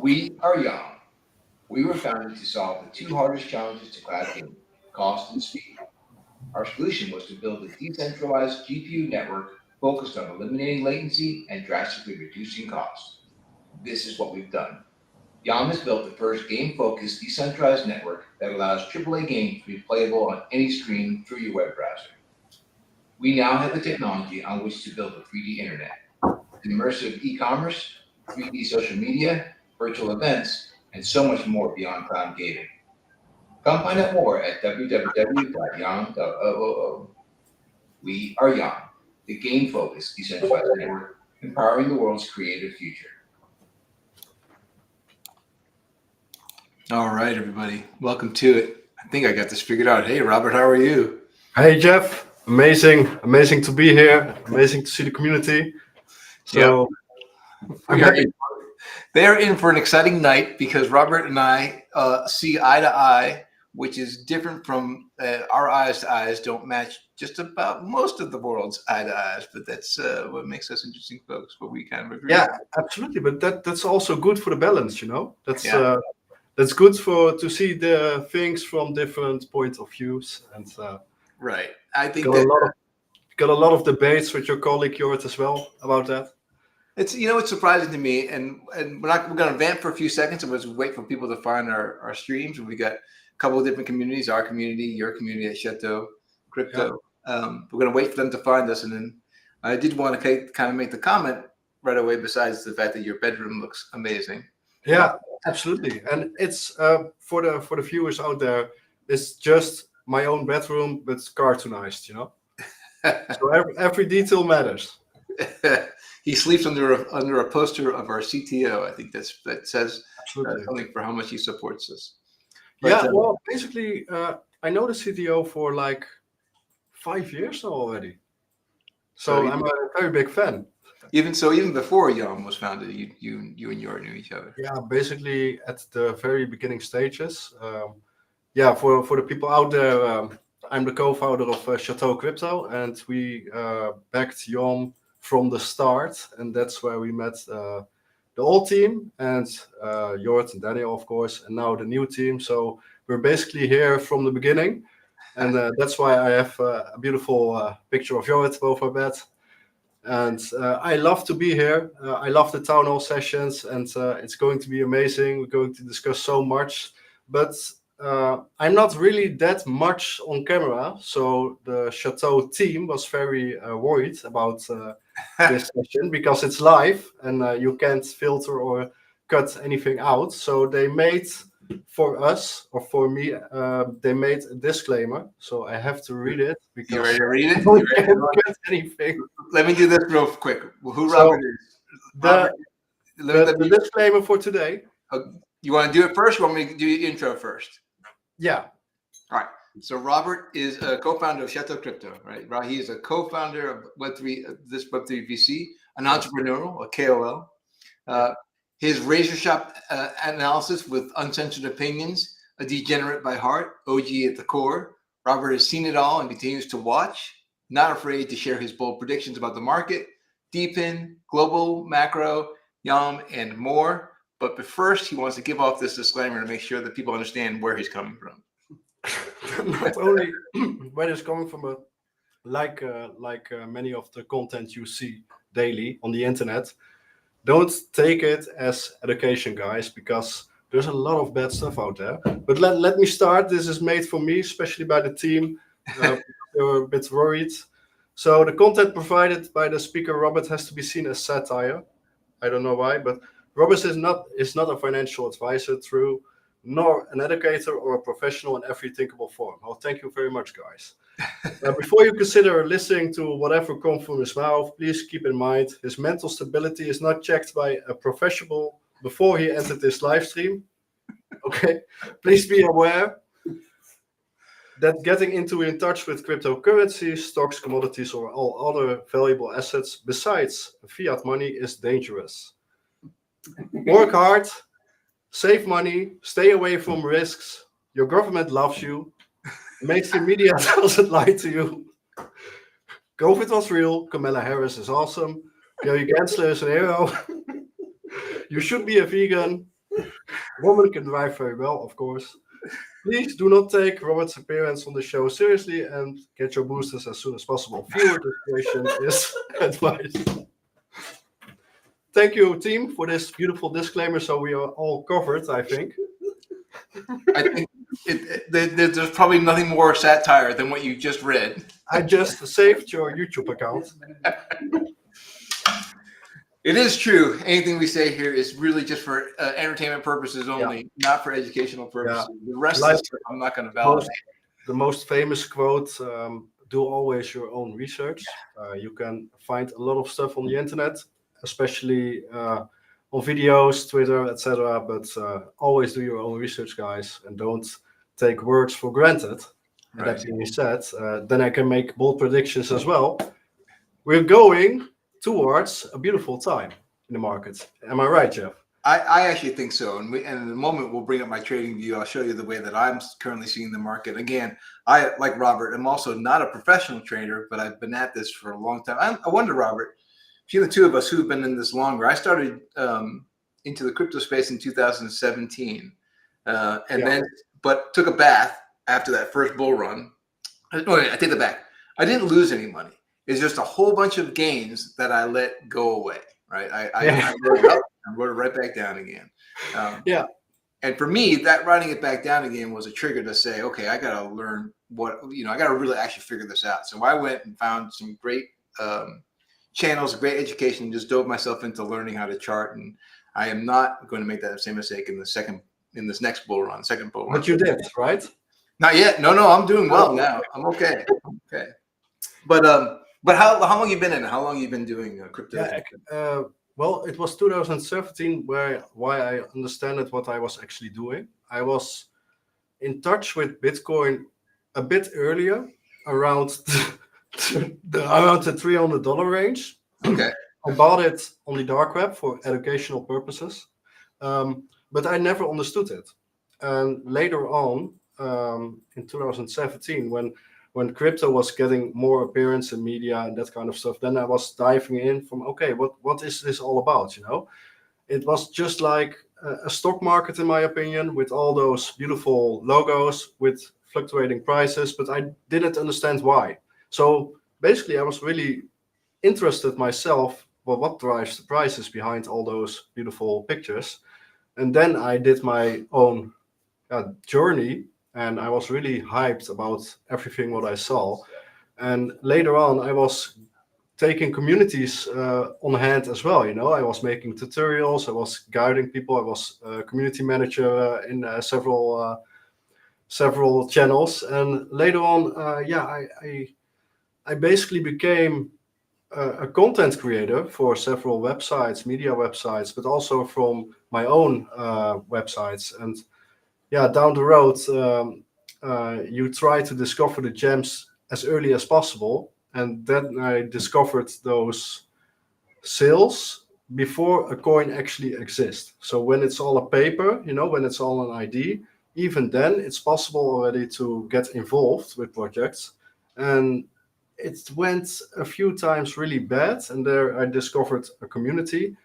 We are young. We were founded to solve the two hardest challenges to cloud gaming, cost and speed. Our solution was to build a decentralized GPU network focused on eliminating latency and drastically reducing costs. This is what we've done. YOM has built the first game-focused decentralized network that allows AAA games to be playable on any screen through your web browser. We now have the technology on which to build a 3D internet, immersive e-commerce, 3D social media, virtual events, and so much more beyond cloud gaming. Come find out more at www.yom.oo. We are Yom, the game-focused decentralized network empowering the world's creative future. All right, everybody. Welcome to it. I think I got this figured out. Hey, Robert, how are you? Hey, Jeff. Amazing to be here. Amazing to see the community. So I'm happy. They're in for an exciting night because Robert and I see eye to eye, which is different from our eyes to eyes don't match just about most of the world's eye to eyes, but that's what makes us interesting folks, what we kind of agree. Yeah, absolutely. But that's also good for the balance, you know. That's good to see the things from different points of views, and right. I think got a lot of debates with your colleague Jorrit as well about that. It's it's surprising to me, and we're going to vamp for a few seconds, and we'll just wait for people to find our streams. We got a couple of different communities, our community, your community at Château, crypto. Yeah. We're going to wait for them to find us, and then I did want to kind of make the comment right away. Besides the fact that your bedroom looks amazing. Yeah, absolutely, and it's for the viewers out there, it's just my own bedroom, but cartoonized, you know. So every detail matters. He sleeps under a poster of our CTO. I think that says something for how much he supports us. But, well, basically, I know the CTO for like 5 years now already. So I'm a very big fan. Even before YOM was founded, you and Jorrit knew each other. Yeah, basically at the very beginning stages. For the people out there, I'm the co-founder of Château Crypto, and we backed YOM from the start, and that's where we met the old team and Jorrit and Daniel, of course, and now the new team. So we're basically here from the beginning, and that's why I have a beautiful picture of Jorrit above my bed. And I love to be here. I love the town hall sessions, and it's going to be amazing. We're going to discuss so much, but I'm not really that much on camera. So the Château team was very worried about this session because it's live and you can't filter or cut anything out. So they made for us, or for me, they made a disclaimer. So I have to read it. Because you ready to read it? You can't cut anything. Let me do this real quick. Who Robert is? The disclaimer for today. You want to do it first, or want me to do your intro first? Yeah. All right. So Robert is a co-founder of Château Crypto, right? He is a co-founder of this Web3 VC, an entrepreneur, a KOL. His razor sharp analysis with uncensored opinions, a degenerate by heart, OG at the core. Robert has seen it all and continues to watch, not afraid to share his bold predictions about the market, DePin, global, macro, YOM, and more. But first, he wants to give off this disclaimer to make sure that people understand where he's coming from. Not only where it's coming from, but like many of the content you see daily on the internet, don't take it as education, guys, because there's a lot of bad stuff out there. But let me start. This is made for me, especially by the team. They were a bit worried. So the content provided by the speaker, Robert, has to be seen as satire. I don't know why, but Robert is not a financial advisor, nor an educator or a professional in every thinkable form. Oh, thank you very much, guys. Before you consider listening to whatever comes from his mouth, please keep in mind his mental stability is not checked by a professional before he entered this live stream. Okay, please be aware that getting in touch with cryptocurrencies, stocks, commodities, or all other valuable assets besides fiat money is dangerous. Work hard, save money, stay away from risks. Your government loves you. Mainstream media doesn't lie to you. COVID was real. Kamala Harris is awesome. Gary Gensler is a hero. You should be a vegan. Woman can drive very well, of course. Please do not take Robert's appearance on the show seriously and get your boosters as soon as possible. Viewer discretion is advised. Thank you, team, for this beautiful disclaimer. So we are all covered, I think. I think there's probably nothing more satire than what you just read. I just saved your YouTube account. It is true. Anything we say here is really just for entertainment purposes only, not for educational purposes. The rest of it, I'm not going to validate. The most famous quote, do always your own research. You can find a lot of stuff on the internet, especially on videos, Twitter, etc. But always do your own research, guys, and don't take words for granted. And that being said, then I can make bold predictions as well. We're going towards a beautiful time in the market. Am I right, Jeff? I actually think so. And in a moment, we'll bring up my trading view. I'll show you the way that I'm currently seeing the market. Again, I, like Robert, am also not a professional trader, but I've been at this for a long time. I wonder, Robert, between the two of us who've been in this longer, I started into the crypto space in 2017 but took a bath after that first bull run. I take that back. I didn't lose any money. It's just a whole bunch of gains that I let go away, right? I wrote it up and wrote it right back down again. And for me, that writing it back down again was a trigger to say, okay, I got to learn I got to really actually figure this out. So I went and found some great channels, great education, and just dove myself into learning how to chart. And I am not going to make that same mistake in this next bull run, second bull run. But you did, right? Not yet. No, I'm doing well now. I'm okay. Okay. But how long you been in? How long you been doing crypto? Well, it was 2017 why I understood what I was actually doing. I was in touch with Bitcoin a bit earlier, around the $300 range. Okay. I bought it on the dark web for educational purposes, but I never understood it. And later on, in 2017, when crypto was getting more appearance in media and that kind of stuff, then I was diving in from, okay, what is this all about? It was just like a stock market, in my opinion, with all those beautiful logos with fluctuating prices, but I didn't understand why. So basically, I was really interested myself, what drives the prices behind all those beautiful pictures. And then I did my own journey, and I was really hyped about everything what I saw. And later on, I was taking communities on hand as well. I was making tutorials, I was guiding people, I was a community manager in several channels. And later on, I basically became a content creator for several websites, media websites, but also from my own websites. And down the road, you try to discover the gems as early as possible. And then I discovered those sales before a coin actually exists. So when it's all a paper, when it's all an ID, even then it's possible already to get involved with projects. And it went a few times really bad. And there I discovered a community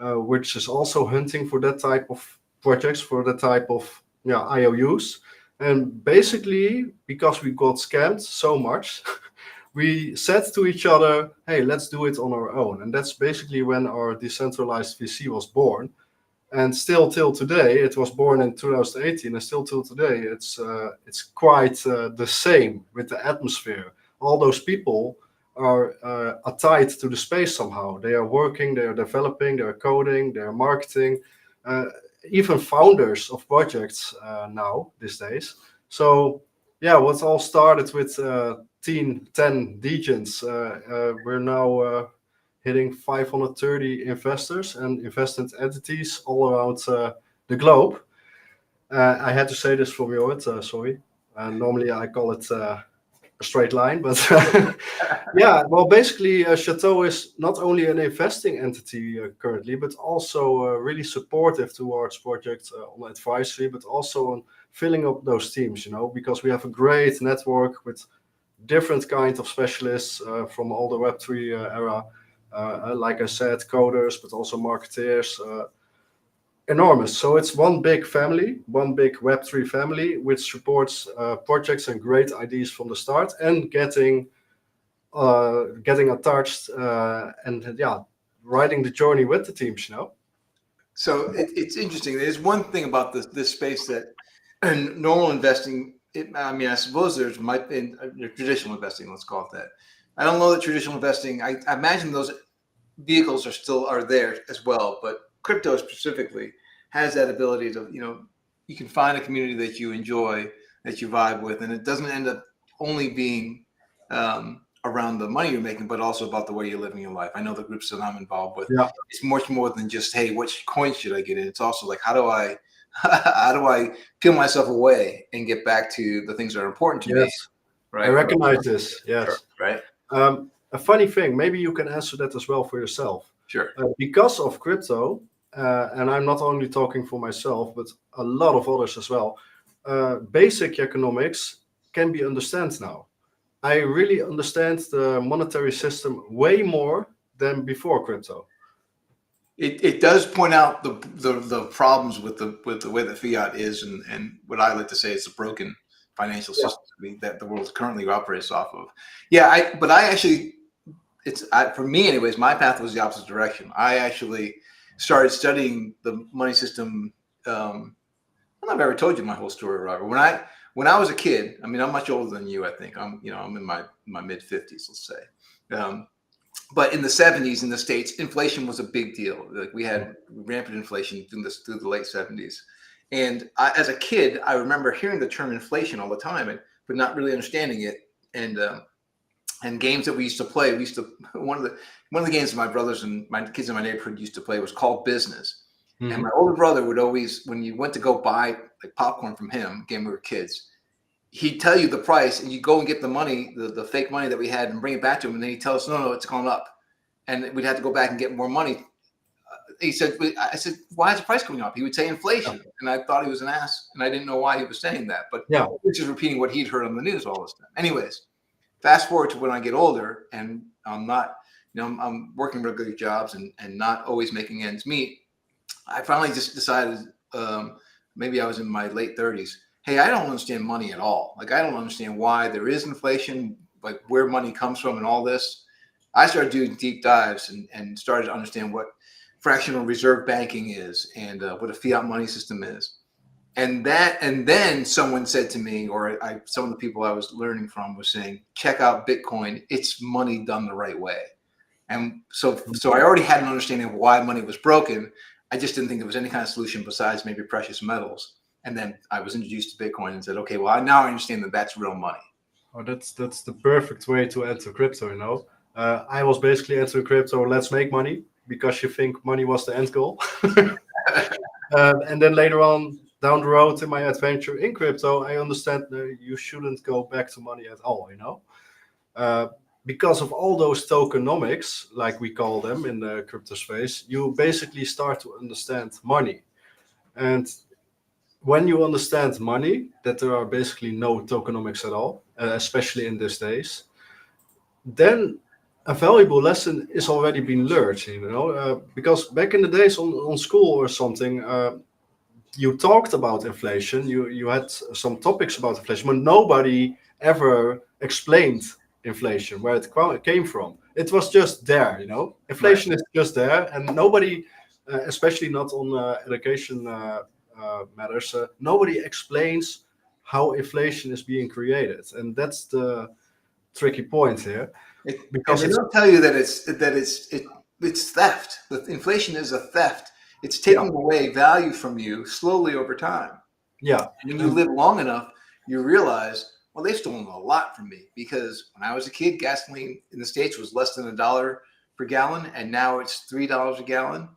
which is also hunting for that type of projects, for that type of IOUs. And basically, because we got scammed so much, we said to each other, hey, let's do it on our own. And that's basically when our decentralized VC was born. And still till today, it was born in 2018, and still till today, it's quite the same with the atmosphere. All those people are tied to the space somehow. They are working, they are developing, they are coding, they are marketing, even founders of projects now these days. So what all started with 10 degens, we're now hitting 530 investors and invested entities all around the globe. I had to say this from Jorrit, sorry. Normally I call it a straight line, but basically Château is not only an investing entity currently, but also really supportive towards projects on advisory, but also on filling up those teams, because we have a great network with different kinds of specialists from all the Web3 era. Like I said, coders, but also marketeers. enormous. So it's one big family, one big Web3 family, which supports projects and great ideas from the start, and getting attached and riding the journey with the teams. So it's interesting. There's one thing about this space that in normal investing, I suppose there's traditional investing, let's call it that. I don't know that traditional investing, I imagine those vehicles are there as well, but crypto specifically has that ability to, you can find a community that you enjoy, that you vibe with, and it doesn't end up only being around the money you're making, but also about the way you're living your life. I know the groups that I'm involved with, it's much more than just, hey, which coin should I get in? It's also like, how do I peel myself away and get back to the things that are important to me? Right. I recognize this. Yes. Sure. Right. A funny thing, maybe you can answer that as well for yourself. Sure. Because of crypto, and I'm not only talking for myself, but a lot of others as well, basic economics can be understood now. I really understand the monetary system way more than before crypto. It does point out the problems with the way the fiat is, and what I like to say is the broken financial system that the world currently operates off of. Yeah, but I actually, for me anyways, my path was the opposite direction. I actually started studying the money system. I don't know if I've ever told you my whole story, Robert. When I was a kid, I mean, I'm much older than you. I think I'm in my mid 50s, let's say. But in the 70s in the States, inflation was a big deal. Like we had rampant inflation through the late 70s. And as a kid, I remember hearing the term inflation all the time, but not really understanding it. And games that we used to play, one of the games that my brothers and my kids in my neighborhood used to play was called Business. Mm-hmm. And my older brother would always, when you went to go buy like popcorn from him, again, we were kids, he'd tell you the price, and you go and get the money, the fake money that we had, and bring it back to him, and then he'd tell us, no, it's gone up, and we'd have to go back and get more money. I said, why is the price going up? He would say inflation, and I thought he was an ass, and I didn't know why he was saying that, but he was just repeating what he'd heard on the news all this time. Anyways, fast forward to when I get older, and I'm not, I'm working regular jobs and not always making ends meet. I finally just decided, maybe I was in my late 30s. Hey, I don't understand money at all. Like, I don't understand why there is inflation, like where money comes from and all this. I started doing deep dives and started to understand what fractional reserve banking is and what a fiat money system is. And then someone said to me, or some of the people I was learning from was saying, check out Bitcoin. It's money done the right way. And so I already had an understanding of why money was broken. I just didn't think there was any kind of solution besides maybe precious metals. And then I was introduced to Bitcoin and said, okay, well, now I understand that that's real money. Oh, that's the perfect way to enter crypto, I was basically entering crypto, let's make money, because you think money was the end goal. And then later on, down the road in my adventure in crypto, I understand you shouldn't go back to money at all, because of all those tokenomics, like we call them in the crypto space, you basically start to understand money. And when you understand money, that there are basically no tokenomics at all, especially in these days, then a valuable lesson is already been learned, because back in the days on school or something, you talked about inflation, you had some topics about inflation, but nobody ever explained inflation, where it came from. It was just there, inflation is just there, and nobody, especially not on education matters, nobody explains how inflation is being created, and that's the tricky point here. Because they don't tell you that it's theft. The inflation is a theft. It's taking away value from you slowly over time. Yeah. And when you live long enough, you realize, well, they've stolen a lot from me, because when I was a kid, gasoline in the States was less than $1 per gallon, and now it's $3 a gallon.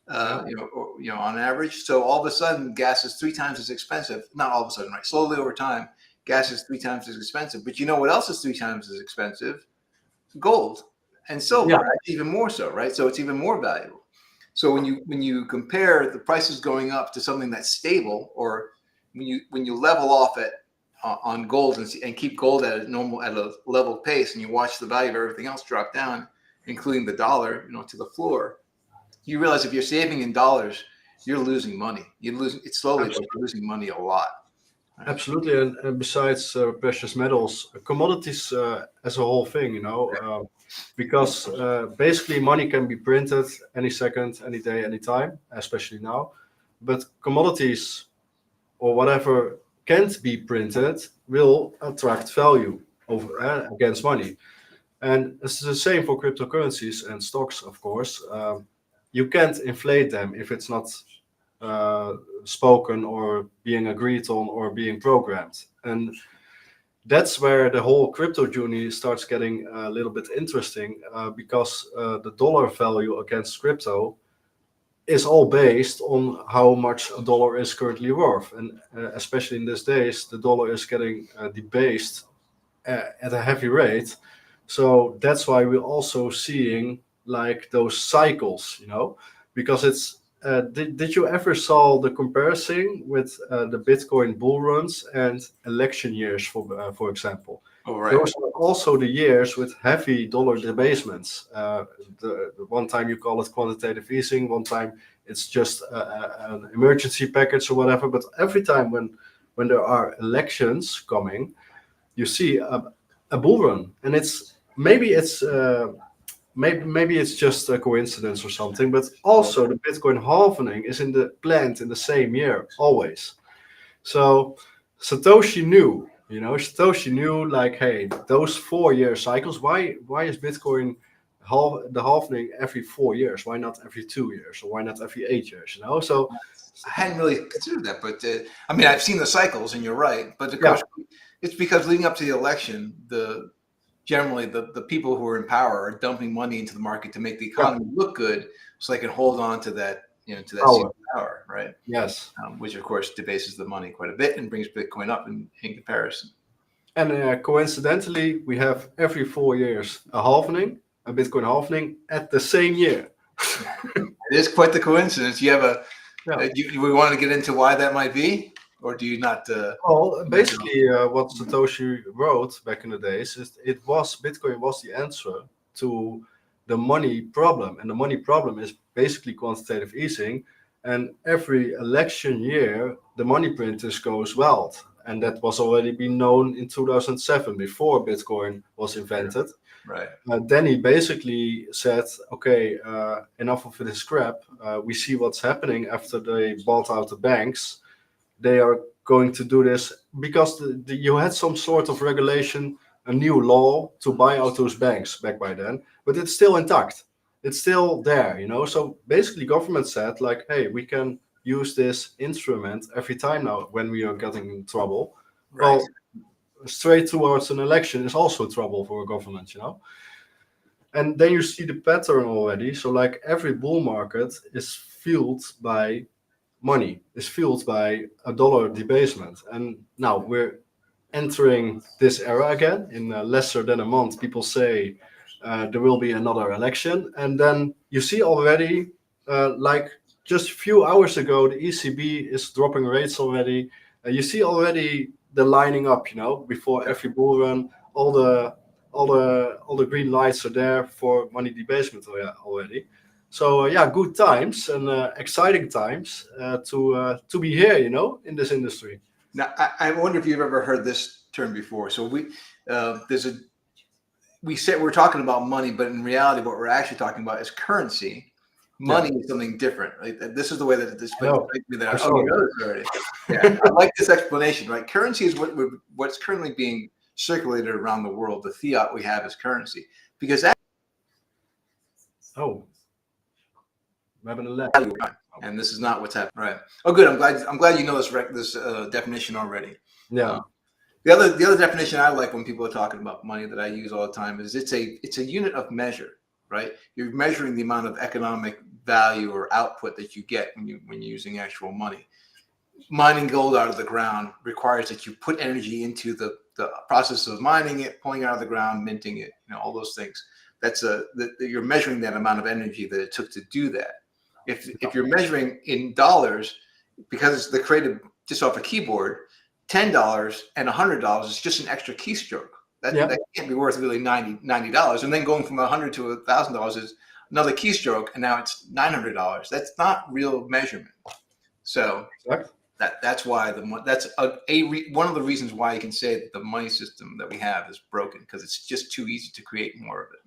On average. So all of a sudden, gas is 3 times as expensive. Not all of a sudden, right? Slowly over time, gas is 3 times as expensive. But you know what else is 3 times as expensive? Gold and silver, even more so, right? So it's even more valuable. So when you compare the prices going up to something that's stable, or when you level off on gold and keep gold at a level pace, and you watch the value of everything else drop down, including the dollar, to the floor, you realize if you're saving in dollars you're losing money. You're losing it slowly, but you're losing money a lot. Right? Absolutely, and besides precious metals, commodities as a whole thing, because basically money can be printed any second, any day, any time, especially now. But commodities or whatever can't be printed will attract value over against money, and it's the same for cryptocurrencies and stocks, of course. You can't inflate them if it's not uh, spoken or being agreed on or being programmed. And that's where the whole crypto journey starts getting a little bit interesting because the dollar value against crypto is all based on how much a dollar is currently worth. And especially in these days, the dollar is getting debased at a heavy rate. So that's why we're also seeing like those cycles, because it's. Did you ever saw the comparison with the Bitcoin bull runs and election years, for example? Oh, right. Those are also the years with heavy dollar debasements. The one time you call it quantitative easing, one time it's just an emergency package or whatever. But every time when there are elections coming, you see a bull run, and maybe it's just a coincidence or something, but also the Bitcoin halving is planned in the same year always. So Satoshi knew like, hey, those 4 year cycles. Why is Bitcoin the halving every 4 years? Why not every 2 years, or why not every 8 years? So I hadn't really considered that, but I mean, I've seen the cycles, and you're right. But of course, it's because leading up to the election, generally the people who are in power are dumping money into the market to make the economy look good, so they can hold on to that, to that seat of power, right? Yes. Which of course debases the money quite a bit and brings Bitcoin up in comparison. And coincidentally, we have every 4 years a Bitcoin halving at the same year. It is quite the coincidence. You have we want to get into why that might be, or do you not? Well, basically, what Satoshi wrote back in the days is Bitcoin was the answer to the money problem, and the money problem is basically quantitative easing. And every election year, the money printers goes wild, and that was already been known in 2007 before Bitcoin was invented. Right. Then he basically said, okay, enough of this crap. We see what's happening after they bought out the banks. They are going to do this because you had some sort of regulation, a new law to buy out those banks back by then, but it's still intact. It's still there, So basically, government said, like, hey, we can use this instrument every time now when we are getting in trouble. Right. Well, straight towards an election is also trouble for a government, And then you see the pattern already. So, like, every bull market is fueled by money, is fueled by a dollar debasement. And now we're entering this era again. In lesser than a month, people say there will be another election. And then you see already, like just a few hours ago, the ECB is dropping rates already. You see already the lining up, before every bull run, all the green lights are there for money debasement already. So good times and exciting times to be here, in this industry. Now, I wonder if you've ever heard this term before. So we said we're talking about money, but in reality, what we're actually talking about is currency. Money is something different. Right? This is the way that it's explained to me. That you know this already. Yeah, I like this explanation. Right, currency is what's currently being circulated around the world. The fiat we have is currency, because that. Oh. And this is not what's happening, right? Oh, good. I'm glad you know this definition already. Yeah. The other definition I like when people are talking about money that I use all the time is it's a unit of measure, right? You're measuring the amount of economic value or output that you get when you're using actual money. Mining gold out of the ground requires that you put energy into the process of mining it, pulling it out of the ground, minting it, all those things. That's you're measuring that amount of energy that it took to do that. If you're measuring in dollars, because they're created just off a keyboard, $10 and $100 is just an extra keystroke. That can't be worth really $90. And then going from $100 to $1,000 is another keystroke, and now it's $900. That's not real measurement. So Exact. that's why that's one of the reasons why you can say that the money system that we have is broken, because it's just too easy to create more of it.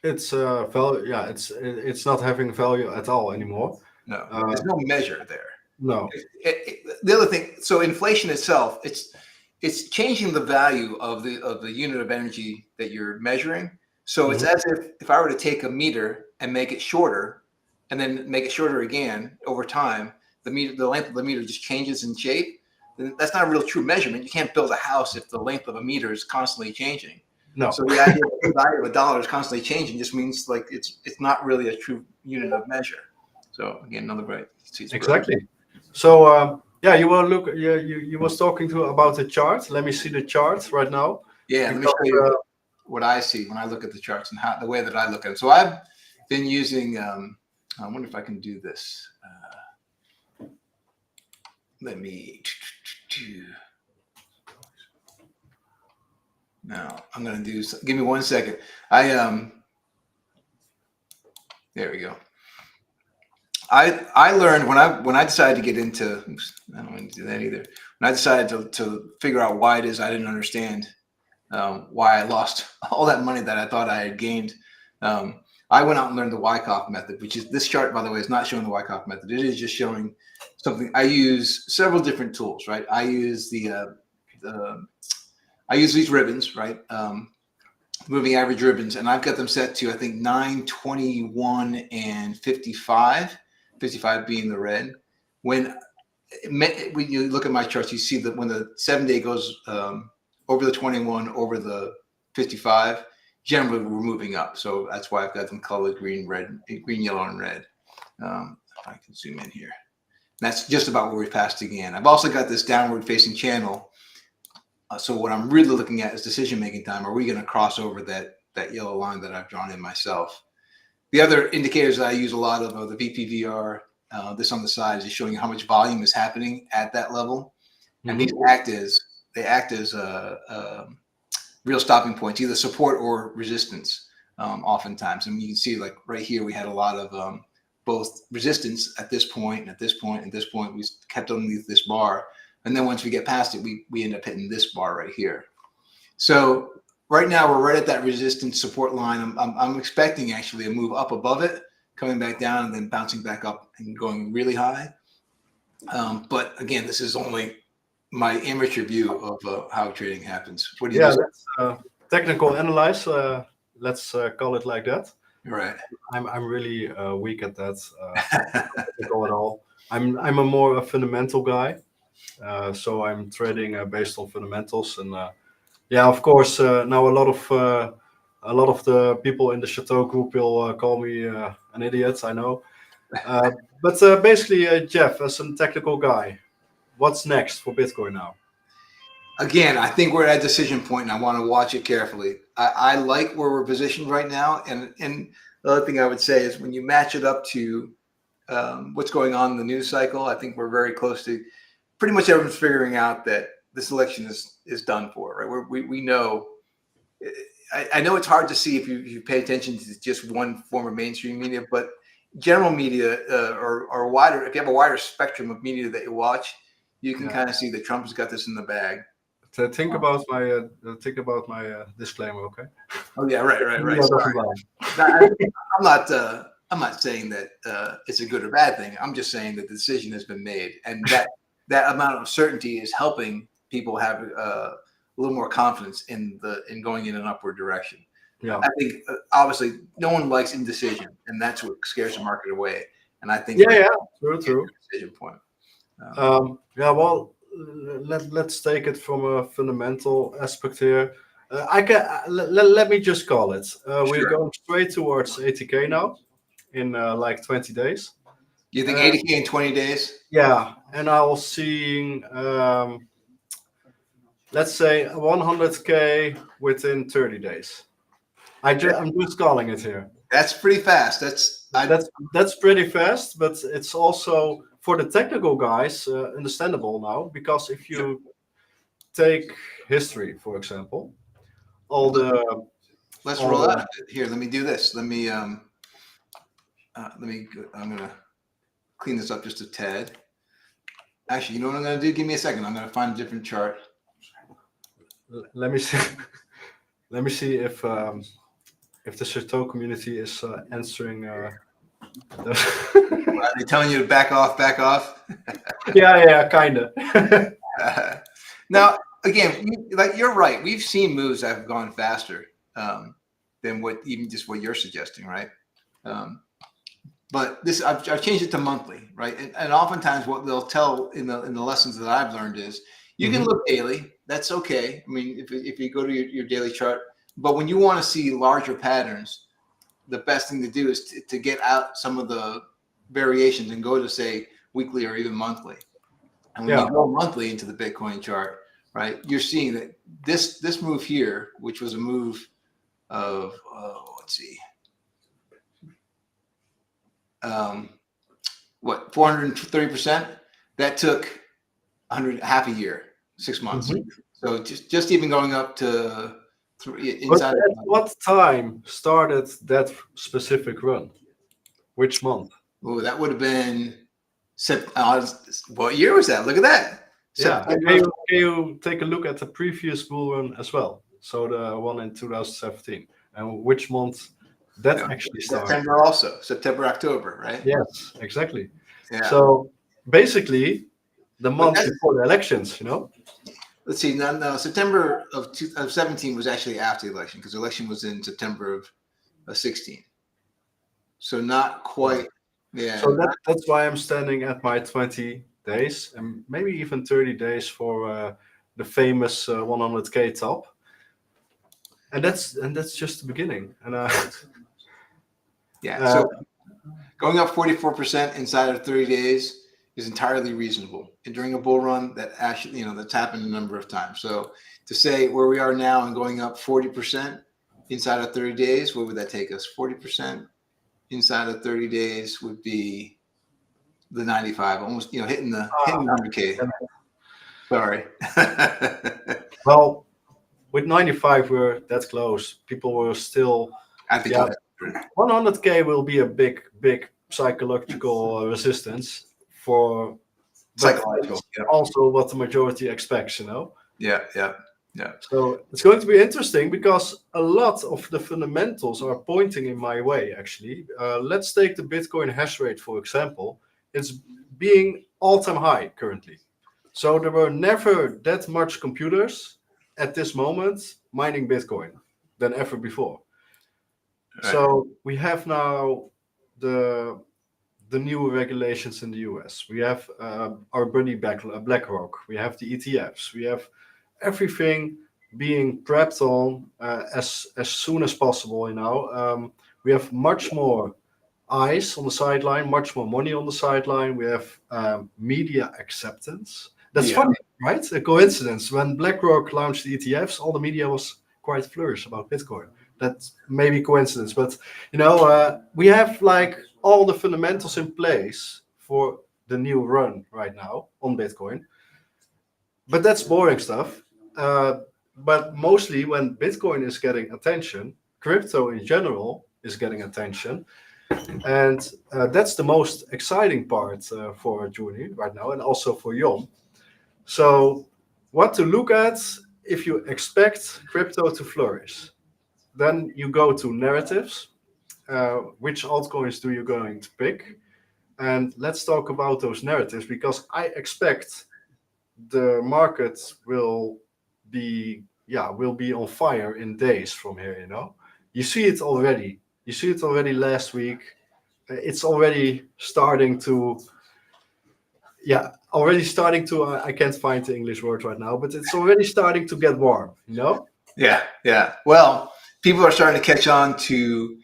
It's value. Yeah, it's not having value at all anymore. No, there's no measure there. No. The other thing, so inflation itself, it's changing the value of the unit of energy that you're measuring. So it's as if I were to take a meter and make it shorter, and then make it shorter again over time, the length of the meter just changes in shape. Then that's not a real true measurement. You can't build a house if the length of a meter is constantly changing. No. So the idea that the value of a dollar is constantly changing just means like it's not really a true unit of measure. So again, another great. Exactly. So yeah, you was talking about the chart. Let me see the chart right now. Yeah, let me show you what I see when I look at the charts and the way that I look at them. So I've been using. I wonder if I can do this. Let me. No, I'm going to do. Give me 1 second. There we go. I learned when I decided to get into. Oops, I don't want to do that either. When I decided to figure out why it is I didn't understand why I lost all that money that I thought I had gained. I went out and learned the Wyckoff method, which is this chart, by the way, is not showing the Wyckoff method. It is just showing something. I use several different tools, right? I use I use these ribbons, right? Moving average ribbons, and I've got them set to, I think, 9, 21, and 55. 55 being the red. When you look at my charts, you see that when the 7-day goes over the 21, over the 55, generally we're moving up. So that's why I've got them colored green, yellow, and red. If I can zoom in here. And that's just about where we passed again. I've also got this downward facing channel. So what I'm really looking at is decision-making time. Are we going to cross over that yellow line that I've drawn in myself? The other indicators that I use a lot of are the VPVR. This on the side is showing how much volume is happening at that level. And these act as real stopping points, either support or resistance oftentimes. And you can see like right here, we had a lot of both resistance at this point, and at this point, and this point. We kept underneath this bar. And then once we get past it, we end up hitting this bar right here. So right now we're right at that resistance support line. I'm expecting actually a move up above it, coming back down, and then bouncing back up and going really high. But again, this is only my amateur view of how trading happens. What do you think? Let's technical analyze. Let's call it like that. Right. I'm really weak at that. Technical at all. I'm a more fundamental guy. So I'm trading based on fundamentals, and yeah, of course, now a lot of the people in the Château group will call me an idiot. I know, but basically, Jeff, as a technical guy, what's next for Bitcoin now? Again, I think we're at a decision point, and I want to watch it carefully. I like where we're positioned right now, and the other thing I would say is when you match it up to what's going on in the news cycle, I think we're very close to. Pretty much everyone's figuring out that this election is done for, right? We know. I know it's hard to see if you pay attention to just one form of mainstream media, but general media or wider, if you have a wider spectrum of media that you watch, you can kind of see that Trump has got this in the bag. So think about my disclaimer, okay? Oh yeah, right. Sorry. I'm not saying that it's a good or bad thing. I'm just saying that the decision has been made, and that amount of certainty is helping people have a little more confidence in going in an upward direction. Yeah. I think obviously no one likes indecision, and that's what scares the market away. And I think true. Decision point. Well, let's take it from a fundamental aspect here. Let me just call it. We're going straight towards 80K now in like 20 days. You think 80K in 20 days? Yeah, and I was seeing, let's say 100K within 30 days. I'm just calling it here. That's pretty fast. That's pretty fast, but it's also for the technical guys understandable now, because if you take history, for example, let's roll out of it. Here, let me do this. Let me I'm gonna clean this up just a tad. Actually, you know what I'm gonna do? Give me a second. I'm gonna find a different chart. Let me see. Let me see if the Château community is answering. Are they telling you to back off? Back off. Yeah, kind of. Now, again, like you're right. We've seen moves that have gone faster than what you're suggesting, right? But this, I've changed it to monthly, right? And oftentimes, what they'll tell in the lessons that I've learned is you can look daily. That's okay. I mean, if you go to your daily chart, but when you want to see larger patterns, the best thing to do is to get out some of the variations and go to, say, weekly or even monthly. And when you go monthly into the Bitcoin chart, right, you're seeing that this move here, which was a move of let's see, what, 430%, that took half a year, 6 months. So just even going up to inside. But at what time started that specific run? Which month? Oh, that would have been what year was that? Look at that. Yeah. Can you take a look at the previous bull run as well? So the one in 2017, and which month that actually started? September also. September, October, right? Yes, exactly. Yeah. So basically, the month before the elections, you know. Let's see. No, September of 17 was actually after the election, because the election was in September of 16. So not quite. Yeah. So that's why I'm standing at my 20 days and maybe even 30 days for the famous 100K top. And that's just the beginning. And yeah. So going up 44% inside of 30 days is entirely reasonable. And during a bull run, that actually, that's happened a number of times. So to say where we are now and going up 40% inside of 30 days, what would that take us? 40% inside of 30 days would be the 95, almost, hitting the 100K. Sorry. Well, with 95, we're that close. People were still. I think 100K will be a big psychological resistance for psychological. Also, what the majority expects, Yeah. So it's going to be interesting because a lot of the fundamentals are pointing in my way, actually. Let's take the Bitcoin hash rate, for example. It's being all-time high currently. So there were never that much computers at this moment mining Bitcoin than ever before. Right. So we have now the new regulations in the US. We have our buddy BlackRock. We have the ETFs. We have everything being prepped on as soon as possible. We have much more eyes on the sideline, much more money on the sideline. We have media acceptance. That's funny, right? A coincidence. When BlackRock launched the ETFs, all the media was quite flourish about Bitcoin. That's maybe coincidence, but we have like all the fundamentals in place for the new run right now on Bitcoin. But that's boring stuff. But mostly when Bitcoin is getting attention, crypto in general is getting attention. And that's the most exciting part for Juni right now, and also for YOM. So what to look at if you expect crypto to flourish? Then you go to narratives. Which altcoins do you going to pick? And let's talk about those narratives, because I expect the market will be on fire in days from here. You see it already. You see it already last week. It's already starting to. I can't find the English word right now, but it's already starting to get warm. Yeah. Well, people are starting to catch on to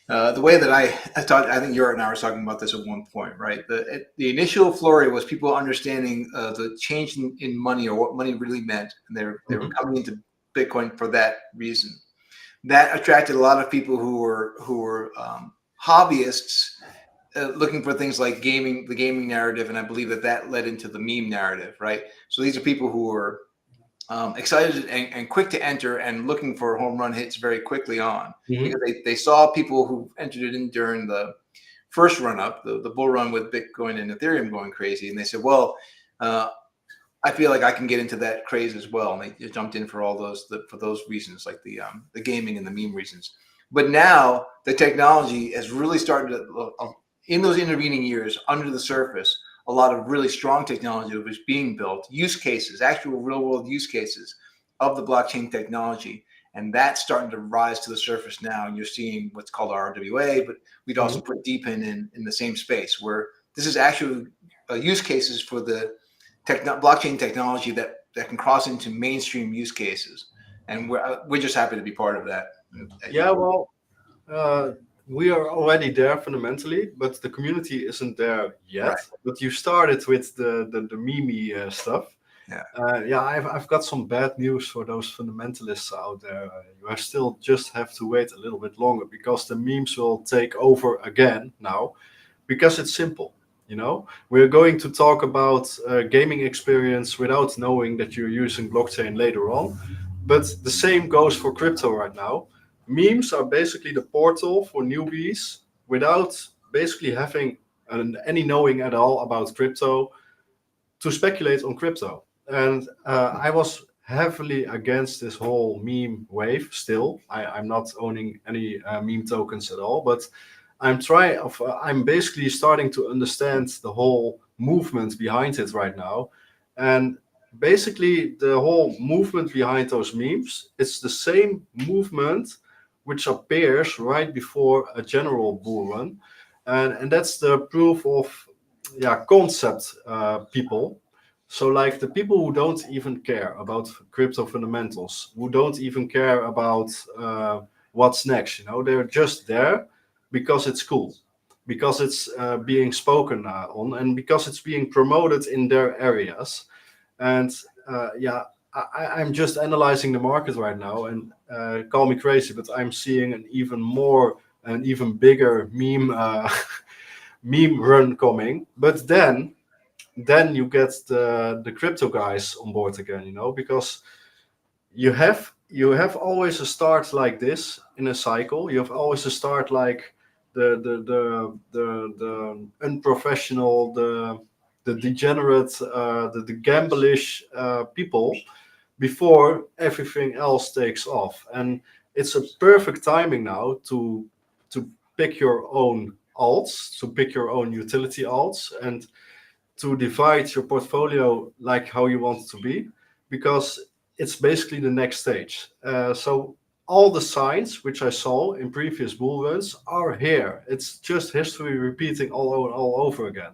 the way that I thought. I think Yurt and I were talking about this at one point, right? The initial flurry was people understanding the change in money, or what money really meant, and they were coming into Bitcoin for that reason. That attracted a lot of people who were hobbyists looking for things like the gaming narrative, and I believe that led into the meme narrative, right? So these are people who were excited and quick to enter and looking for home run hits very quickly on, because they saw people who entered it in during the first run up, the bull run with Bitcoin and Ethereum going crazy, and they said, well, I feel like I can get into that craze as well, and they jumped in for all those for those reasons, like the gaming and the meme reasons. But now the technology has really started to, in those intervening years, under the surface, a lot of really strong technology was being built, use cases, actual real world use cases of the blockchain technology. And that's starting to rise to the surface now. And you're seeing what's called RWA, but we'd also put DePin in the same space, where this is actually use cases for the blockchain technology that can cross into mainstream use cases. And we're just happy to be part of that. Yeah, well, we are already there fundamentally, but the community isn't there yet. Right. But you started with the meme stuff. Yeah. Yeah, I've got some bad news for those fundamentalists out there. You still just have to wait a little bit longer, because the memes will take over again now, because it's simple. You know, we're going to talk about gaming experience without knowing that you're using blockchain later on. But the same goes for crypto right now. Memes are basically the portal for newbies without basically having any knowing at all about crypto to speculate on crypto. And I was heavily against this whole meme wave still. I'm not owning any meme tokens at all, but I'm basically starting to understand the whole movement behind it right now. And basically the whole movement behind those memes, it's the same movement which appears right before a general bull run. And that's the proof of concept people. So like the people who don't even care about crypto fundamentals, who don't even care about what's next, you know, they're just there because it's cool, because it's being spoken on, and because it's being promoted in their areas. And I'm just analyzing the market right now, and call me crazy, but I'm seeing an even bigger meme meme run coming. But then you get the crypto guys on board again, you know, because you have always a start like this in a cycle. You have always a start like the unprofessional, the degenerate, the gamblish people before everything else takes off. And it's a perfect timing now to pick your own alts, to pick your own utility alts, and to divide your portfolio like how you want it to be, because it's basically the next stage. So all the signs which I saw in previous bull runs are here. It's just history repeating all over again.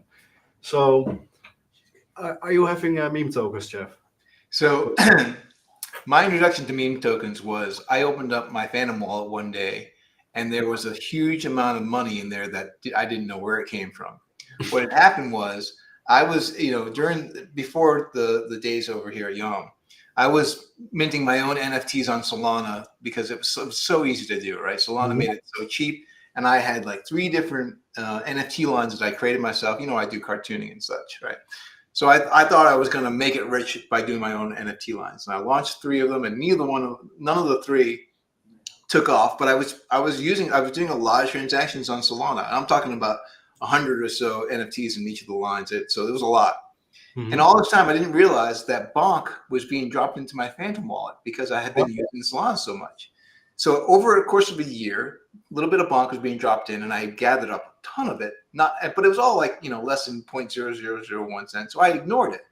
So are you having meme tokens, Jeff? So my introduction to meme tokens was I opened up my Phantom wallet one day, and there was a huge amount of money in there that I didn't know where it came from. What had happened was I was, before the days over here at YOM, I was minting my own NFTs on Solana because it was so easy to do, right? Solana made it so cheap. And I had like 3 different NFT lines that I created myself. You know, I do cartooning and such, right? So I thought I was going to make it rich by doing my own NFT lines. And I launched 3 of them, and none of the 3 took off. But I was doing a lot of transactions on Solana. And I'm talking about 100 or so NFTs in each of the lines. So it was a lot. And all this time, I didn't realize that Bonk was being dropped into my Phantom wallet because I had been using Solana so much. So over the course of a year, a little bit of Bonk was being dropped in, and I gathered up a ton of it. But it was all like, less than 0.0001 cents. So I ignored it.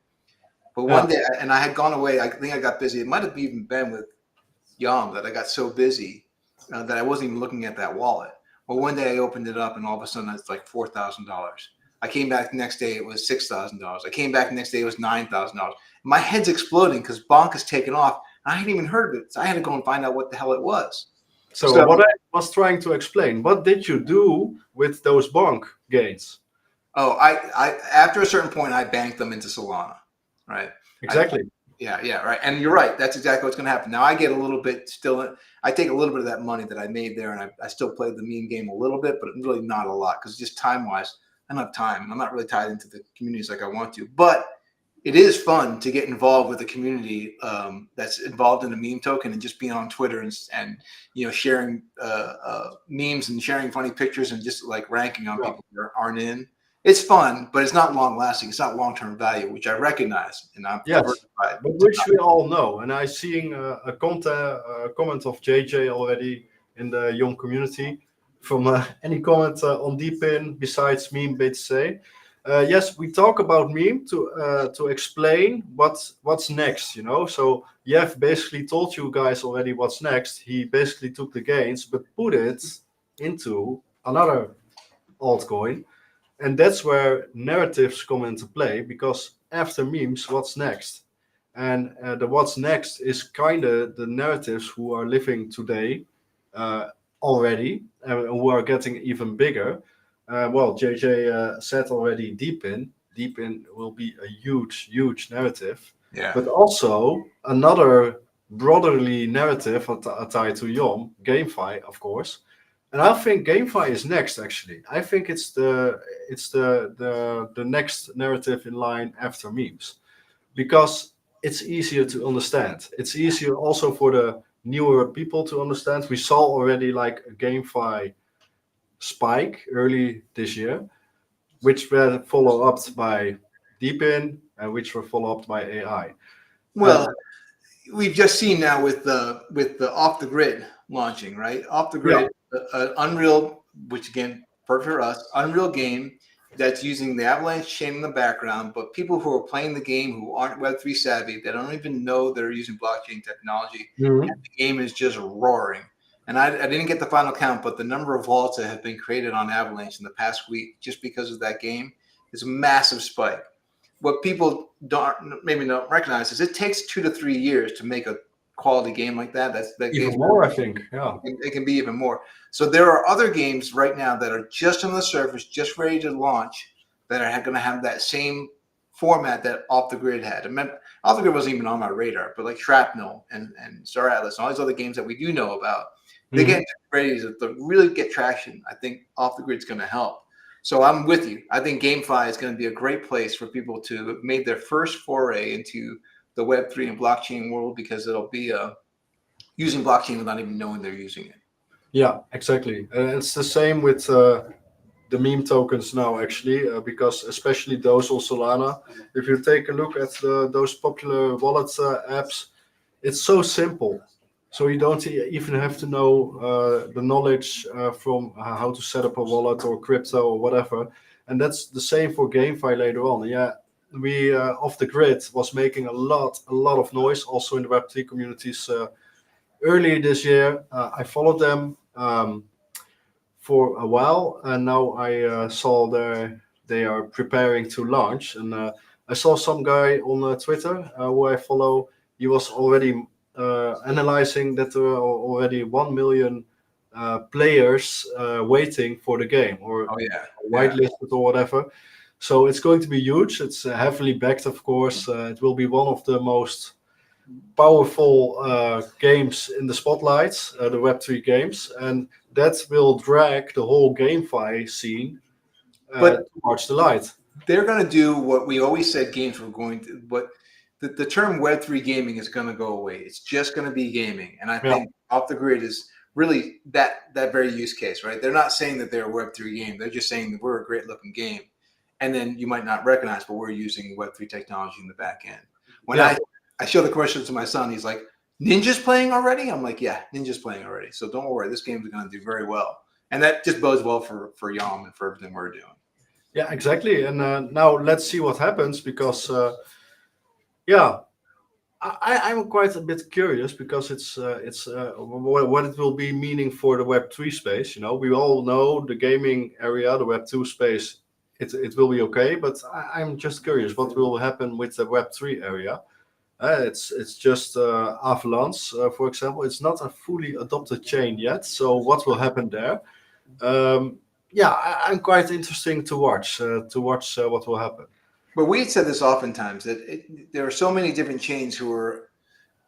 But one day, and I had gone away. I think I got busy. It might have even been with YOM that I got so busy that I wasn't even looking at that wallet. Well, one day I opened it up, and all of a sudden it's like $4,000. I came back the next day, it was $6,000. I came back the next day, it was $9,000. My head's exploding because Bonk has taken off. I hadn't even heard of it. So I had to go and find out what the hell it was. So what I was trying to explain, what did you do with those Bonk gains? Oh, I after a certain point, I banked them into Solana, right? Exactly. Yeah, right. And you're right. That's exactly what's going to happen. Now I get a little bit still. I take a little bit of that money that I made there, and I still play the meme game a little bit, but really not a lot because just time-wise, I don't have time, and I'm not really tied into the communities like I want to. But it is fun to get involved with a community that's involved in a meme token and just being on Twitter and sharing memes and sharing funny pictures and just like ranking on people that aren't in. It's fun, but it's not long lasting. It's not long term value, which I recognize, and I'm Yes, diversified. but which we all know. And I seeing a comment of JJ already in the Young community. From any comment on DePin besides meme bits say. Yes, we talk about meme to explain what's next. So Jeff basically told you guys already what's next. He basically took the gains but put it into another altcoin. And that's where narratives come into play, because after memes, what's next? And the what's next is kind of the narratives who are living today uh, already, who are getting even bigger. Well, JJ said already DePin. DePin will be a huge, huge narrative. Yeah. But also another brotherly narrative tied to YOM, GameFi, of course. And I think GameFi is next. Actually, I think it's the next narrative in line after memes, because it's easier to understand. It's easier also for the newer people to understand. We saw already like a GameFi spike early this year, which were followed up by DePin and which were followed up by AI. Well, we've just seen now with the off the grid launching, right? Off the grid, Unreal, which again, perfect for us, Unreal game that's using the Avalanche chain in the background, but people who are playing the game who aren't Web3 savvy, they don't even know they're using blockchain technology. Mhm. And the game is just roaring. And I didn't get the final count, but the number of vaults that have been created on Avalanche in the past week just because of that game is a massive spike. What people maybe don't recognize is it takes 2 to 3 years to make a quality game like that. That Even game's more, I think. Yeah. it can be even more. So there are other games right now that are just on the surface, just ready to launch, that are going to have that same format that Off the Grid had. I mean, Off the Grid wasn't even on my radar, but like Shrapnel and Star Atlas and all these other games that we do know about, they get ready to really get traction. I think Off the Grid's going to help. So I'm with you. I think GameFi is going to be a great place for people to have made their first foray into the Web3 and blockchain world, because it'll be using blockchain without even knowing they're using it. Yeah, exactly. It's the same with the meme tokens now, actually, because especially those on Solana. If you take a look at those popular wallet apps, it's so simple. So you don't even have to know the knowledge from how to set up a wallet or crypto or whatever. And that's the same for GameFi later on. Yeah, we Off the Grid was making a lot of noise also in the Web3 communities early this year. I followed them for a while, and now I saw they are preparing to launch. And I saw some guy on Twitter who I follow. He was already analyzing that there are already 1 million players waiting for the game, or whitelisted or whatever. So it's going to be huge. It's heavily backed, of course. It will be one of the most powerful games in the spotlights, the Web3 games, and that will drag the whole GameFi scene towards the light. They're going to do what we always said games were going to. But the term Web3 gaming is going to go away. It's just going to be gaming, and I think Off the Grid is really that very use case, right? They're not saying that they're a Web3 game. They're just saying that we're a great looking game, and then you might not recognize, but we're using Web3 technology in the back end. When I show the commercial to my son, he's like, "Ninja's playing already?" I'm like, "Yeah, Ninja's playing already." So don't worry, this game is going to do very well, and that just bodes well for YOM and for everything we're doing. Yeah, exactly. And now let's see what happens, because I'm quite a bit curious, because it's what it will be meaning for the Web3 space. We all know the gaming area, the Web2 space, it will be okay, but I'm just curious what will happen with the Web3 area. It's just Avalanche, for example. It's not a fully adopted chain yet, so what will happen there? I'm quite interesting to watch what will happen. But we said this oftentimes, that there are so many different chains who are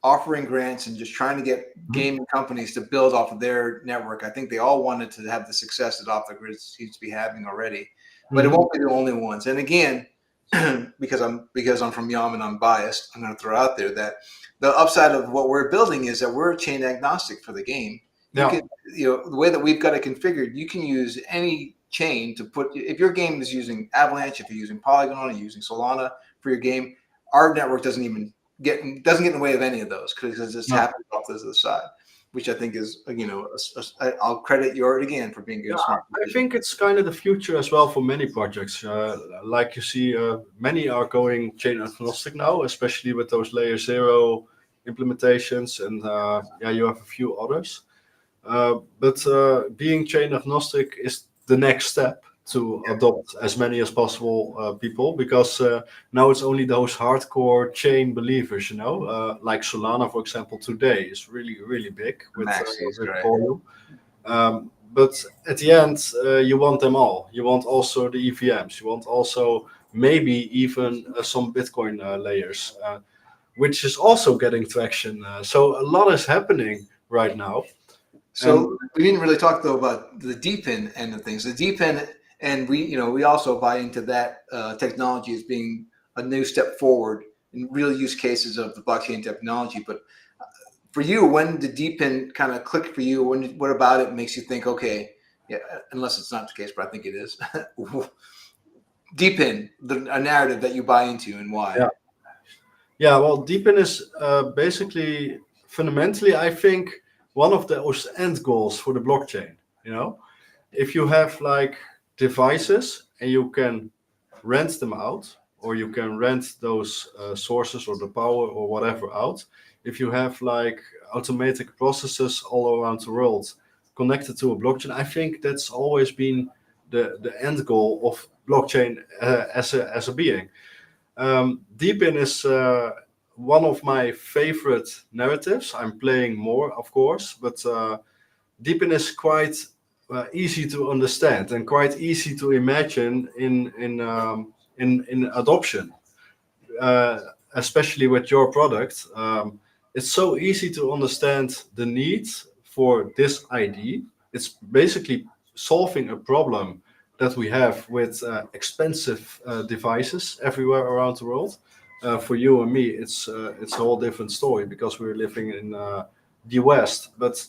offering grants and just trying to get gaming companies to build off of their network. I think they all wanted to have the success that Off the Grid seems to be having already, but it won't be the only ones. And again, because I'm from YOM and I'm biased, I'm going to throw out there that the upside of what we're building is that we're chain agnostic for the game. You Yeah. can, the way that we've got it configured, you can use any chain to put. If your game is using Avalanche, if you're using Polygon, or you're using Solana for your game, our network doesn't get in the way of any of those because it just happens off to the side, which I think is I'll credit Yord again for being a good smart I think it's kind of the future as well for many projects. Like you see, many are going chain agnostic now, especially with those layer 0 implementations, and you have a few others. But being chain agnostic is the next step to adopt as many as possible people, because now it's only those hardcore chain believers, like Solana, for example, today is really big with right. volume. But at the end, you want them all. You want also the EVMs. You want also maybe even some Bitcoin layers, which is also getting traction. So a lot is happening right now. So we didn't really talk though about the DePin end of things. The DePin, and we also buy into that technology as being a new step forward in real use cases of the blockchain technology. But for you, when did DePin kind of click for you? What about it makes you think, okay, yeah, unless it's not the case, but I think it is. DePin, a narrative that you buy into, and why? Yeah, well, DePin is basically fundamentally, I think, one of those end goals for the blockchain. If you have like devices and you can rent them out, or you can rent those sources or the power or whatever out. If you have like automatic processes all around the world connected to a blockchain, I think that's always been the end goal of blockchain as a being. DePin is one of my favorite narratives. I'm playing more, of course, but DePin is quite easy to understand and quite easy to imagine in adoption, especially with your product. It's so easy to understand the need for this ID. It's basically solving a problem that we have with expensive devices everywhere around the world. For you and me, it's a whole different story because we're living in the West. But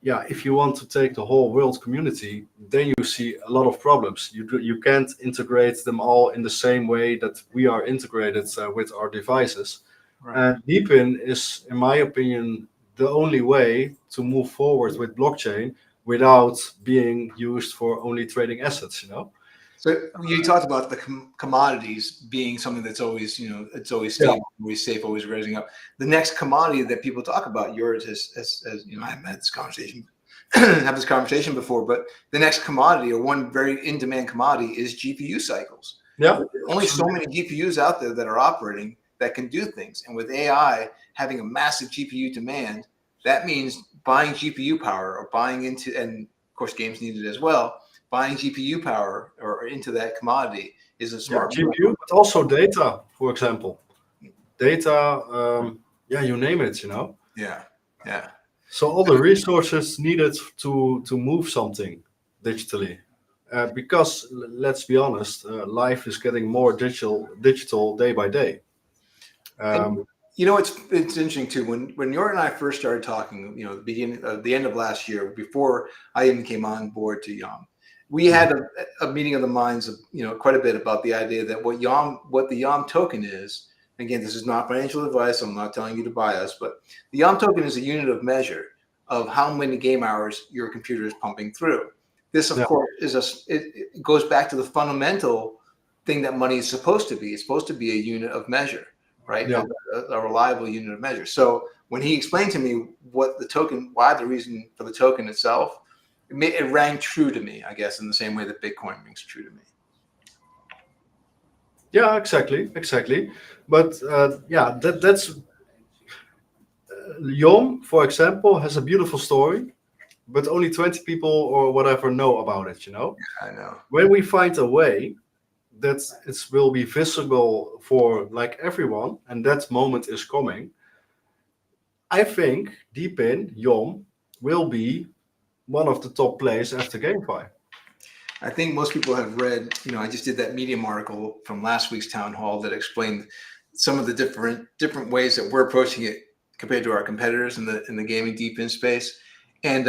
yeah, if you want to take the whole world community, then you see a lot of problems. You can't integrate them all in the same way that we are integrated with our devices. Right. And DePin is, in my opinion, the only way to move forward with blockchain without being used for only trading assets. So you talked about the commodities being something that's always, it's always stable, always safe, always raising up. The next commodity that people talk about, yours as I haven't had this conversation, before, but the next commodity, or one very in-demand commodity, is GPU cycles. Yeah. There are only so many GPUs out there that are operating that can do things, and with AI having a massive GPU demand, that means buying GPU power or buying into, and of course games need it as well. Buying GPU power or into that commodity is a smart GPU, but also data, for example. Data, you name it, Yeah. So all the resources needed to move something digitally, because let's be honest, life is getting more digital day by day. It's interesting too. When Yor and I first started talking, the end of last year, before I even came on board to YOM, we had a meeting of the minds of quite a bit about the idea that what the YOM token is. Again, this is not financial advice. I'm not telling you to buy us, but the YOM token is a unit of measure of how many game hours your computer is pumping through. This, of course, it goes back to the fundamental thing that money is supposed to be. It's supposed to be a unit of measure, right? Yeah. A reliable unit of measure. So when he explained to me why the reason for the token itself, it rang true to me, I guess, in the same way that Bitcoin rings true to me. Yeah, exactly. But that's YOM, for example, has a beautiful story, but only 20 people or whatever know about it. I know. When we find a way that it will be visible for like everyone, and that moment is coming, I think DePin YOM will be one of the top plays after GameFi. I think most people have read, I just did that Medium article from last week's town hall that explained some of the different ways that we're approaching it compared to our competitors in the gaming DePin space. And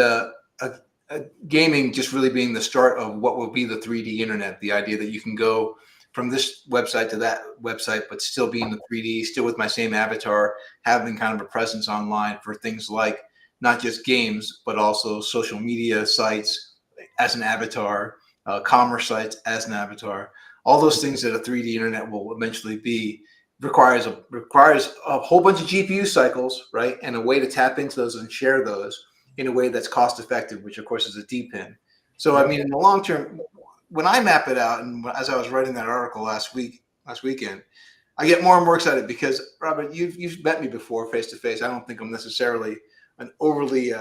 gaming just really being the start of what will be the 3D internet, the idea that you can go from this website to that website, but still be in the 3D, still with my same avatar, having kind of a presence online for things like not just games, but also social media sites as an avatar, commerce sites as an avatar. All those things that a 3D internet will eventually be requires a whole bunch of GPU cycles, right? And a way to tap into those and share those in a way that's cost effective, which of course is a DePin. So, I mean, in the long term, when I map it out, and as I was writing that article last weekend, I get more and more excited because, Robert, you've met me before face to face. I don't think I'm necessarily an overly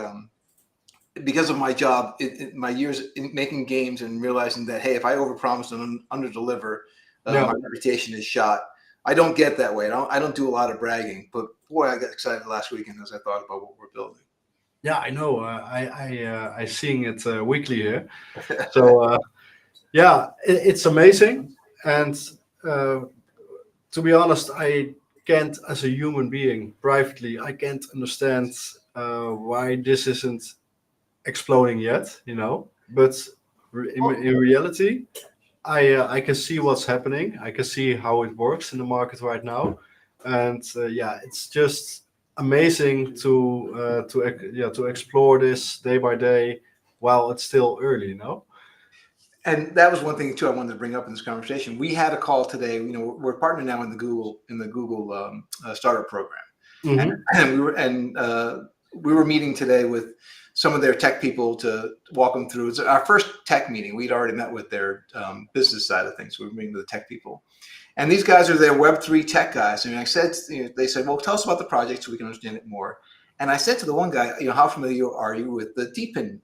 because of my job, my years in making games and realizing that, hey, if I overpromise and underdeliver, my reputation is shot. I don't get that way. I don't do a lot of bragging, but boy, I got excited last weekend as I thought about what we're building. Yeah, I know. I seeing it weekly here. So yeah, it's amazing. And to be honest, I can't, as a human being, privately, I can't understand why this isn't exploding yet. But in reality, I can see what's happening. I can see how it works in the market right now, and yeah, it's just amazing to explore this day by day while it's still early. And that was one thing too I wanted to bring up in this conversation. We had a call today. We're partnered now in the Google startup program, and we were meeting today with some of their tech people to walk them through. It's our first tech meeting. We'd already met with their business side of things. So we were meeting with the tech people, and these guys are their Web3 tech guys. And I said, they said, "Well, tell us about the project so we can understand it more." And I said to the one guy, "How familiar are you with the DePin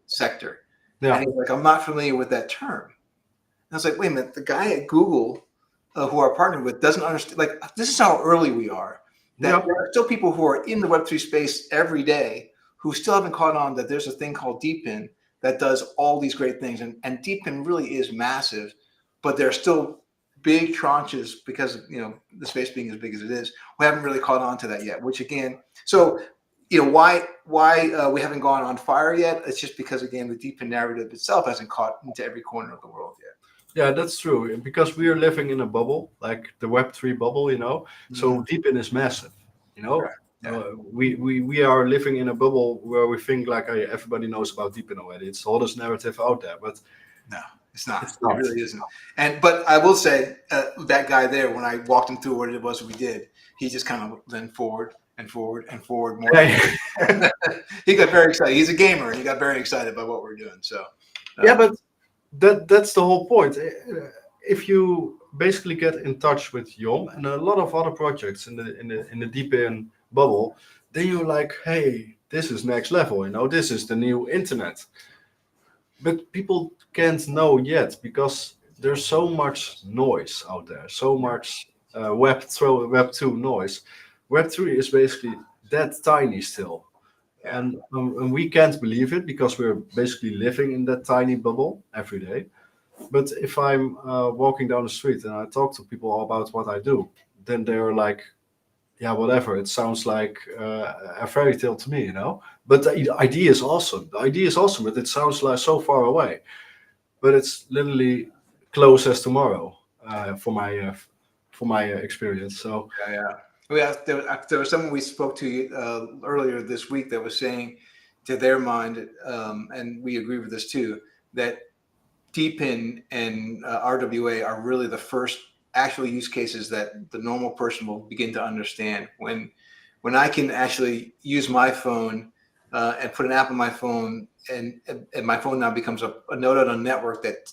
sector?" Yeah. And he's like, "I'm not familiar with that term." And I was like, "Wait a minute, the guy at Google who are partnered with doesn't understand. Like, this is how early we are. That there are still people who are in the Web3 space every day who still haven't caught on that there's a thing called DePin that does all these great things. And DePin really is massive, but there are still big tranches because of, the space being as big as it is. We haven't really caught on to that yet, which again, so why we haven't gone on fire yet? It's just because, again, the DePin narrative itself hasn't caught into every corner of the world yet. Yeah, that's true. Because we are living in a bubble, like the Web3 bubble, So DePin is massive, Right. Yeah. We are living in a bubble where we think like everybody knows about DePin already. It's the hottest narrative out there, but no, it's not. It's not. It really isn't. But I will say that guy there, when I walked him through what it was we did, he just kind of went forward and forward and forward more. He got very excited. He's a gamer, and he got very excited about what we're doing. So yeah, but that's the whole point. If you basically get in touch with YOM and a lot of other projects in the DePin bubble, then you're like, hey, this is next level. This is the new internet. But people can't know yet because there's so much noise out there, so much Web 2 noise. Web 3 is basically that tiny still. Yeah. And we can't believe it because we're basically living in that tiny bubble every day. But if I'm walking down the street and I talk to people about what I do, then they're like, yeah, whatever. It sounds like a fairy tale to me, But the idea is awesome. The idea is awesome, but it sounds like so far away. But it's literally close as tomorrow for my experience. So there was someone we spoke to earlier this week that was saying, to their mind, and we agree with this too, that DePin and RWA are really the first actual use cases that the normal person will begin to understand. When I can actually use my phone and put an app on my phone, and my phone now becomes a node on a network that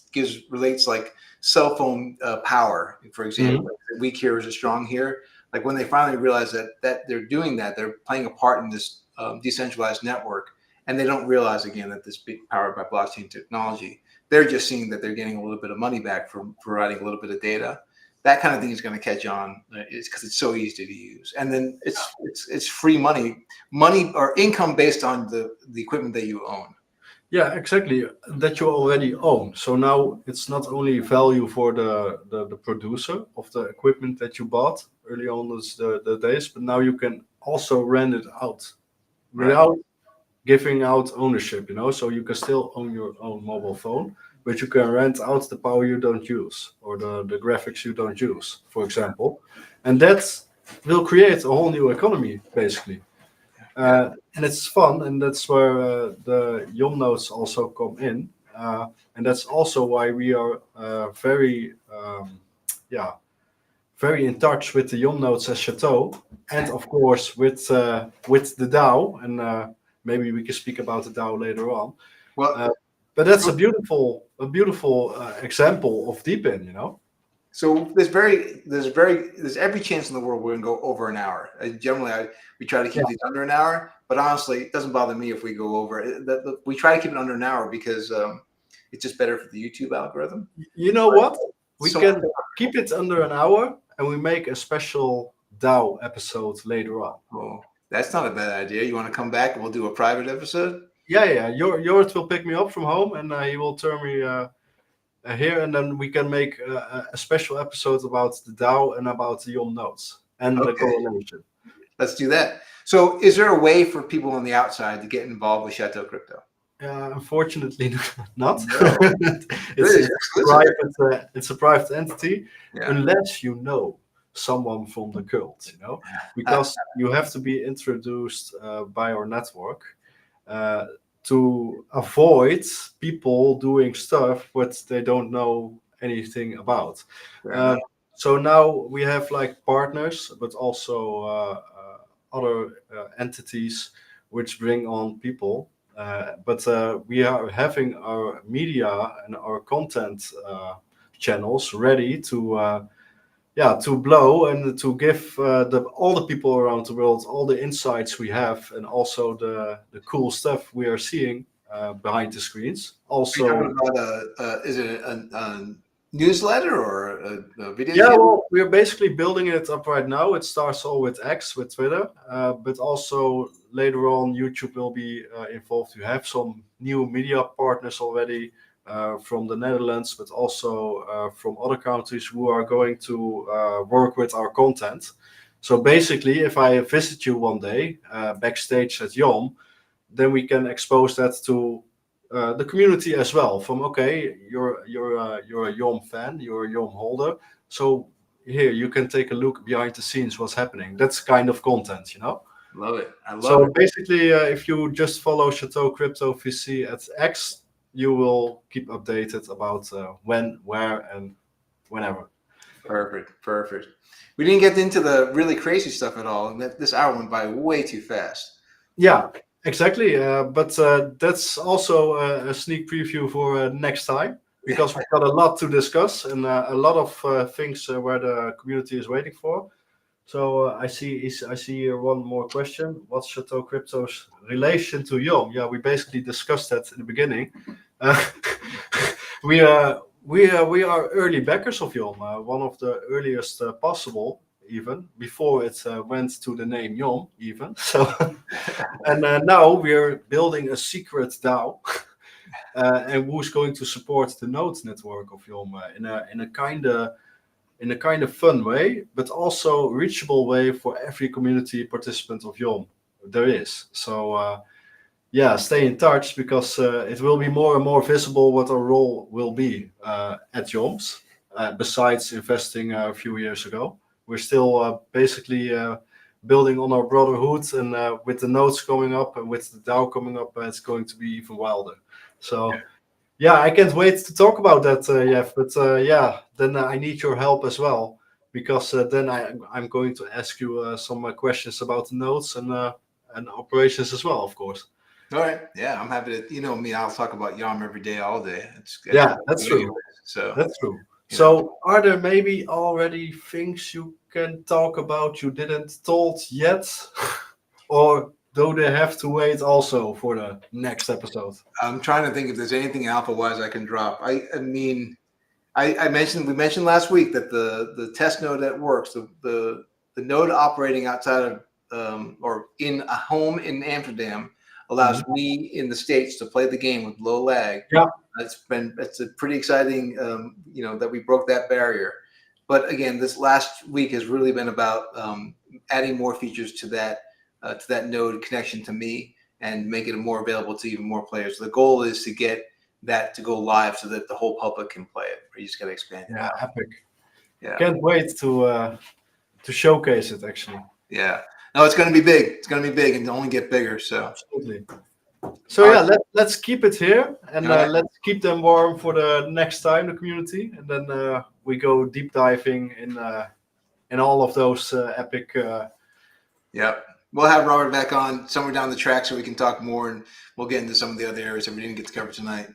relates like cell phone power, for example. Weak here is a strong here. Like when they finally realize that they're doing that, they're playing a part in this decentralized network, and they don't realize again that this big powered by blockchain technology. They're just seeing that they're getting a little bit of money back from providing a little bit of data. That kind of thing is going to catch on, because it's so easy to use, and then it's free money or income based on the equipment that you own. Yeah, exactly. That you already own. So now it's not only value for the producer of the equipment that you bought early on the days, but now you can also rent it out Right. without giving out ownership, so you can still own your own mobile phone, but you can rent out the power you don't use or the graphics you don't use, for example. And that will create a whole new economy, basically. Yeah. And it's fun, and that's where the YOM nodes also come in. And that's also why we are yeah, very in touch with the YOM nodes as Château, and of course with the DAO. And maybe we can speak about the DAO later on. Well, Uh, but that's a beautiful example of DePin. so there's every chance in the world we're gonna go over an hour. Generally, we try to keep Yeah. these under an hour, but honestly, it doesn't bother me if we go over. We try to keep it under an hour because it's just better for the YouTube algorithm. You know what? We So can keep it under an hour, and we make a special DAO episode later on. oh, that's not a bad idea. You want to come back and we'll do a private episode? Yeah. Yours will pick me up from home, and he will turn me here, and then we can make a special episode about the DAO and about the YOM nodes and the Okay. correlation. Let's do that. So, is there a way for people on the outside to get involved with Château Crypto? Unfortunately, not. No. It's a private entity, Yeah. unless you know someone from the cult, because you have to be introduced by our network to avoid people doing stuff what they don't know anything about. Fair enough. So now we have like partners, but also other entities which bring on people. But we are having our media and our content channels ready to blow and to give all the people around the world all the insights we have, and also the cool stuff we are seeing behind the screens. Also, Are you talking about is it a newsletter or a video yeah, channel? well, we're basically building it up right now. It starts all with X, with Twitter, but also later on, YouTube will be involved. We have some new media partners already from the Netherlands, but also from other countries who are going to work with our content. So basically, if I visit you one day backstage at YOM, then we can expose that to the community as well. From okay, you're a YOM fan, you're a YOM holder, so here you can take a look behind the scenes, what's happening. That's kind of content, Love it. I love So it. basically, if you just follow Château Crypto VC at X, you will keep updated about when, where, and whenever. Perfect. We didn't get into the really crazy stuff at all, and this hour went by way too fast. Yeah, exactly. But that's also a sneak preview for next time, because we've got a lot to discuss and a lot of things where the community is waiting for. So I see here one more question. What's Château Crypto's relation to YOM? Yeah, we basically discussed that in the beginning. Uh, we are early backers of YOM, one of the earliest possible, even before it went to the name YOM, even. So, and now we are building a secret DAO, and who's going to support the node network of YOM in a kind of fun way, but also reachable way for every community participant of YOM there is. So yeah, stay in touch, because it will be more and more visible what our role will be at YOMS. Besides investing a few years ago, we're still basically building on our brotherhood, and with the nodes coming up and with the DAO coming up, it's going to be even wilder. So. Yeah, I can't wait to talk about that, Jeff. But yeah, then I need your help as well, because then I'm going to ask you some questions about the nodes and operations as well, of course. All right. Yeah, I'm happy to. You know me, I'll talk about YOM every day, all day. Yeah, that's true. So That's true. So, are there maybe already things you can talk about you didn't told yet, or do they have to wait also for the next episode? I'm trying to think if there's anything alpha-wise I can drop. I mean, we mentioned last week that the test node that works, the node operating outside of or in a home in Amsterdam, allows me in the States to play the game with low lag. Yeah. It's a pretty exciting, that we broke that barrier. But again, this last week has really been about adding more features to that node connection to me and make it more available to even more players. The goal is to get that to go live so that the whole public can play it. You just got to expand it out. Epic. Yeah. Can't wait to showcase it, actually. Yeah. No, it's going to be big. It's going to be big and only get bigger. So absolutely. So yeah, let's keep it here and right. let's keep them warm for the next time, the community, and then we go deep diving in all of those epic. Yep. We'll have Robert back on somewhere down the track so we can talk more, and we'll get into some of the other areas that we didn't get to cover tonight.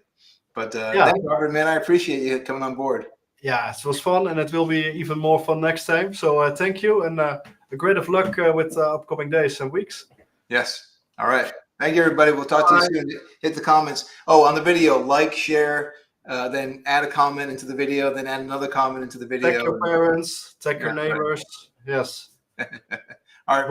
But thanks, Robert, man. I appreciate you coming on board. Yeah, it was fun, and it will be even more fun next time. So thank you, and a great of luck with upcoming days and weeks. Yes. All right. Thank you, everybody. We'll talk to you soon. Hit the comments. Oh, on the video, like, share, then add a comment into the video, then add another comment into the video. Tag your parents, tag your neighbors. Right. Yes. All right.